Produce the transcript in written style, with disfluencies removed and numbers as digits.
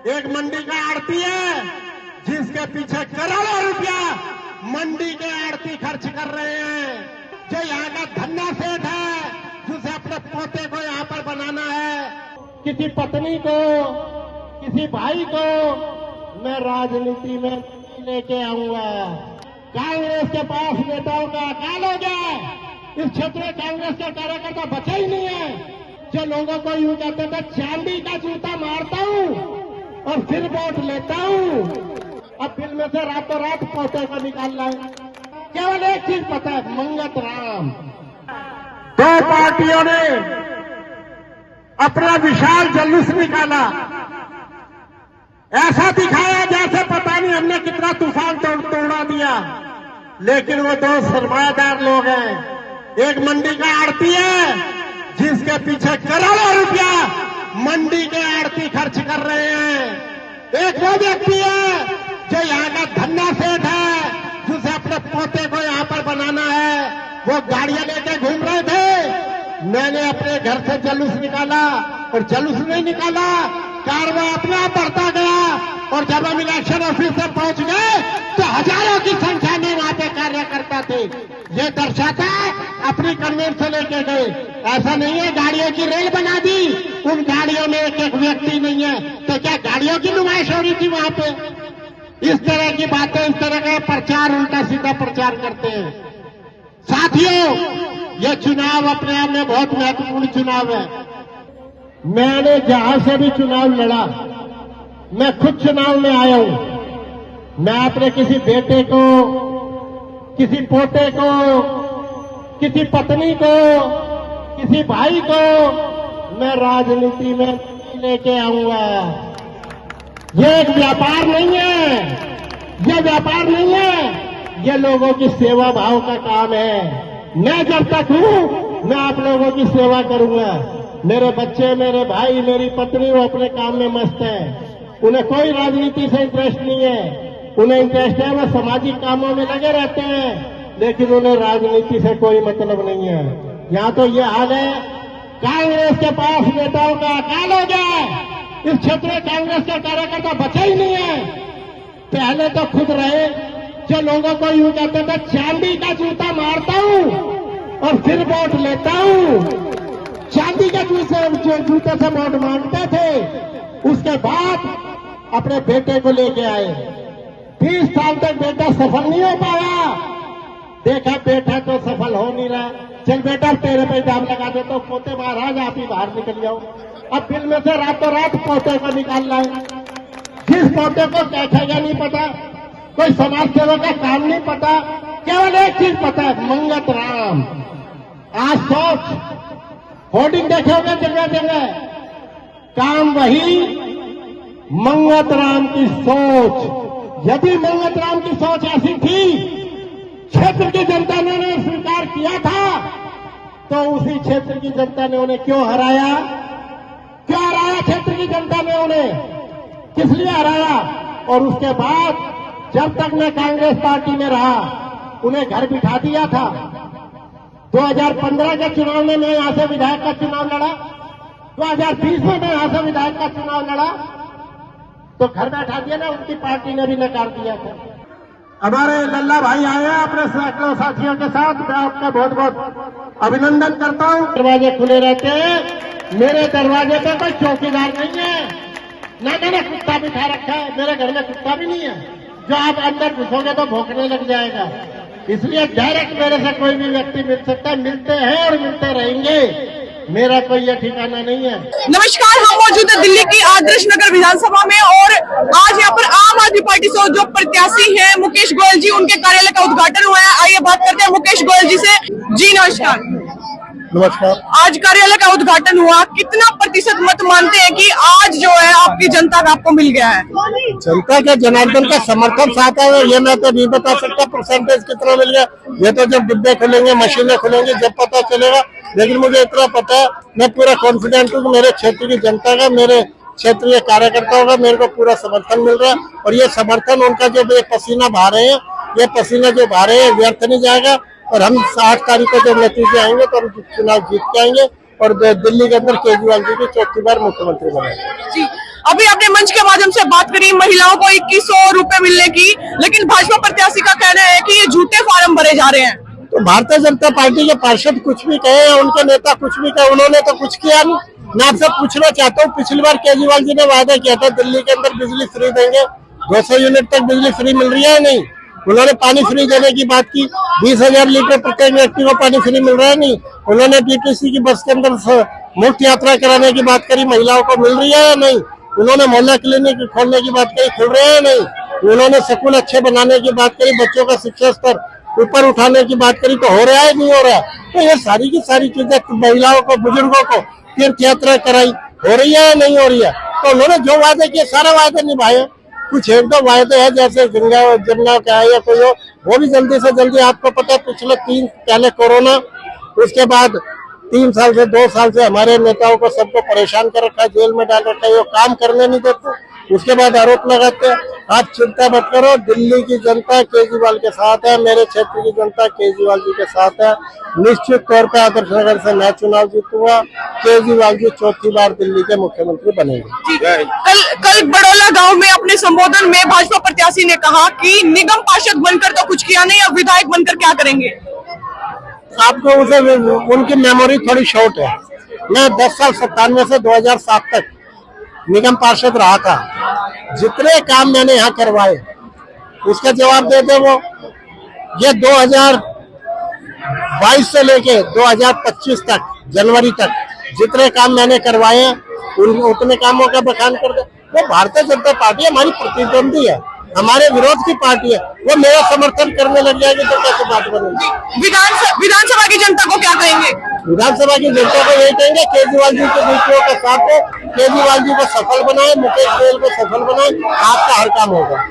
एक मंडी का आड़ती है जिसके पीछे करोड़ों रुपया मंडी के आड़ती खर्च कर रहे हैं। जो यहाँ का धन्ना सेठ है जिसे अपने पोते को यहाँ पर बनाना है, किसी पत्नी को, किसी भाई को मैं राजनीति में लेके आऊंगा। कांग्रेस के पास नेताओं का अकाल हो गया। इस क्षेत्र में कांग्रेस के कार्यकर्ता बचे ही नहीं है। जो लोगों को यूं कहते थे चांदी का जूता मारता हूं और फिर वोट लेता हूं, अब बिल में से रातों रात पोते को निकाल लाए। केवल एक चीज पता है, मंगत राम। दो पार्टियों ने अपना विशाल जुलूस निकाला, ऐसा दिखाया जैसे पता नहीं हमने कितना तूफान तोड़ा दिया। लेकिन वो दो सरमायादार लोग हैं। एक मंडी का आड़ती है जिसके पीछे करोड़ों रुपया मंडी के आड़ती खर्च कर रहे हैं। एक वो व्यक्ति है जो यहाँ का धन्ना सेठ है जिसे अपने पोते को यहाँ पर बनाना है। वो गाड़ियां लेके घूम रहे थे। मैंने अपने घर से जुलूस निकाला और जुलूस नहीं निकाला, कारवां अपने आप बढ़ता गया। और जब हम इलेक्शन ऑफिस से पहुंच गए तो हजारों की संख्या में वहां पे कार्यकर्ता थे। ये दर्शाता है अपनी कन्वेंस से लेके गए। ऐसा नहीं है गाड़ियों की रेल बना दी, उन गाड़ियों में एक एक व्यक्ति नहीं है। तो क्या गाड़ियों की नुमाइश हो रही थी वहां पे? इस तरह की बातें, इस तरह का प्रचार, उल्टा सीधा प्रचार करते हैं। साथियों, ये चुनाव अपने आप में बहुत महत्वपूर्ण चुनाव है। मैंने जहां से भी चुनाव लड़ा, मैं खुद चुनाव में आया हूं। मैं अपने किसी बेटे को, किसी पोते को, किसी पत्नी को, किसी भाई को मैं राजनीति में लेके आऊंगा। ये एक व्यापार नहीं है, ये व्यापार नहीं है, ये लोगों की सेवा भाव का काम है। मैं जब तक हूं मैं आप लोगों की सेवा करूंगा। मेरे बच्चे, मेरे भाई, मेरी पत्नी वो अपने काम में मस्त है। उन्हें कोई राजनीति से इंटरेस्ट नहीं है। उन्हें इंटरेस्ट है वो सामाजिक कामों में लगे रहते हैं, लेकिन उन्हें राजनीति से कोई मतलब नहीं है। यहाँ तो ये हाल है, कांग्रेस के पास नेताओं का अकाल हो गया। इस क्षेत्र में कांग्रेस के कार्यकर्ता बचे ही नहीं है। पहले तो खुद रहे जो लोगों को यूं कहते थे चांदी का जूता मारता हूं और फिर वोट लेता हूं। चांदी के जूते से वोट मांगते थे। उसके बाद अपने बेटे को लेके आए। 20 साल तक बेटा सफल नहीं हो पाया। देखा बेटा तो सफल हो नहीं रहा, चल बेटा तेरे पे दाम लगा दे तो पोते महाराज आप ही बाहर निकल जाओ। अब बिल में से रातों रात पोते को निकाल लाए। जिस पोते को कैठेगा नहीं पता, कोई समाज सेवा का काम नहीं पता, केवल एक चीज पता है, मंगत राम। आज सोच, होर्डिंग देखे होंगे जगह जगह, काम वही, मंगत राम की सोच। यदि मंगत राम की सोच ऐसी थी, क्षेत्र की जनता ने उन्हें स्वीकार किया था, तो उसी क्षेत्र की जनता ने उन्हें क्यों हराया? क्यों हराया क्षेत्र की जनता ने उन्हें? किस लिए हराया? और उसके बाद जब तक मैं कांग्रेस पार्टी में रहा, उन्हें घर बिठा दिया था। 2015 के चुनाव में मैं यहां से विधायक का चुनाव लड़ा, 2020 में मैं यहां से विधायक का चुनाव लड़ा, तो घर बैठा दिया ना, उनकी पार्टी ने भी नकार दिया था। हमारे लल्ला भाई आए हैं अपने सैकड़ों साथियों के साथ, मैं आपका बहुत बहुत अभिनंदन करता हूं। दरवाजे खुले रहते हैं, मेरे दरवाजे पे कोई चौकीदार नहीं है, ना मैंने कुत्ता बिठा रखा है। मेरे घर में कुत्ता भी नहीं है जो आप अंदर घुसोगे तो भौंकने लग जाएगा। इसलिए डायरेक्ट मेरे से कोई भी व्यक्ति मिल सकता है, मिलते हैं और मिलते रहेंगे। मेरा कोई यह ठिकाना नहीं है। नमस्कार, हम मौजूद है दिल्ली की आदर्श नगर विधानसभा में और आज यहाँ पर आम आदमी पार्टी से जो प्रत्याशी हैं मुकेश गोयल जी, उनके कार्यालय का उद्घाटन हुआ है। आइए बात करते हैं मुकेश गोयल जी से। जी नमस्कार। नमस्कार। आज कार्यालय का उद्घाटन हुआ, कितना प्रतिशत मत मानते हैं कि आज जो है आपकी जनता का आपको मिल गया है? जनता के जनार्दन का समर्थन साथ है, ये मैं तो नहीं बता सकता परसेंटेज कितना मिल गया। ये तो जब डिब्बे खुलेंगे, मशीनें खुलेंगी, जब पता चलेगा। लेकिन मुझे इतना पता है, मैं पूरा कॉन्फिडेंट हूँ कि मेरे क्षेत्र की जनता का, मेरे क्षेत्रीय कार्यकर्ताओं का मेरे को पूरा समर्थन मिल रहा है। और ये समर्थन उनका जो ये पसीना बहा रहे हैं, ये पसीना जो बहा रहे हैं व्यर्थ नहीं जाएगा। और हम 8 तारीख को जब नतीजे आएंगे तो हम चुनाव जीत के आएंगे और दिल्ली के अंदर केजरीवाल जी की चौथी बार मुख्यमंत्री बनेंगे। जी, अभी आपने मंच के माध्यम से बात करी महिलाओं को 2100 रुपए मिलने की, लेकिन भाजपा प्रत्याशी का कहना है कि ये झूठे फार्म भरे जा रहे हैं। तो भारतीय जनता पार्टी के पार्षद कुछ भी कहे, उनके नेता कुछ भी कहे, उन्होंने तो कुछ किया नहीं। मैं आपसे पूछना चाहता हूँ, पिछली बार केजरीवाल जी ने वादा किया था दिल्ली के अंदर बिजली फ्री देंगे, 200 यूनिट तक बिजली फ्री मिल रही है नहीं। उन्होंने पानी फ्री देने की बात की, 20,000 लीटर प्रत्येक व्यक्ति को पानी फ्री मिल रहा है नहीं। उन्होंने डीटीसी की बस के अंदर मुफ्त यात्रा कराने की बात करी, महिलाओं को मिल रही है या नहीं। उन्होंने मोहल्ला क्लिनिक खोलने की बात करी, खुल रहे हैं नहीं। उन्होंने स्कूल अच्छे बनाने की बात करी, बच्चों का शिक्षा स्तर ऊपर उठाने की बात करी, तो हो रहा है नहीं हो रहा है। तो ये सारी की सारी चीजें महिलाओं को, बुजुर्गों को तीर्थ यात्रा कराई, हो रही है या नहीं हो रही है। तो उन्होंने जो वादे किए सारे वादे निभाए। कुछ एक दो वायदे हैं जैसे गंगा जमुना का है या कोई हो, वो भी जल्दी से जल्दी। आपको पता है पिछले पहले कोरोना, उसके बाद 3 साल से 2 साल से हमारे नेताओं को सबको परेशान कर रखा है, जेल में डाल रखा है, वो काम करने नहीं देते। उसके बाद आरोप लगाते हैं। आप चिंता मत करो, दिल्ली की जनता केजरीवाल के साथ है, मेरे क्षेत्र की जनता केजरीवाल जी के साथ है। निश्चित तौर पर आदर्श नगर से मैं चुनाव जीतूंगा, केजरीवाल जी 4थी बार दिल्ली के मुख्यमंत्री बनेंगे। कल बड़ौला गांव में अपने संबोधन में भाजपा प्रत्याशी ने कहा कि निगम पार्षद बनकर तो कुछ किया नहीं, अब विधायक बनकर क्या करेंगे। आपको उसे उनकी मेमोरी थोड़ी शॉर्ट है। मैं 10 साल 97 से 2007 तक निगम पार्षद रहा था। जितने काम मैंने यहाँ करवाए उसका जवाब दे दे वो। ये 2022 से लेके 2025 तक जनवरी तक जितने काम मैंने करवाए उतने कामों का बखान कर दे। वो भारतीय जनता पार्टी हमारी प्रतिद्वंदी है, हमारे विरोध की पार्टी है। वो मेरा समर्थन करने लग जाएगी तो कैसे बात बनेगी। विधानसभा की जनता को क्या कहेंगे। विधानसभा की जनता को यही कहेंगे केजरीवाल जी के नीतियों का साथ हो, केजरीवाल जी को सफल बनाए, मुकेश गोयल को सफल बनाए, आपका हर काम होगा।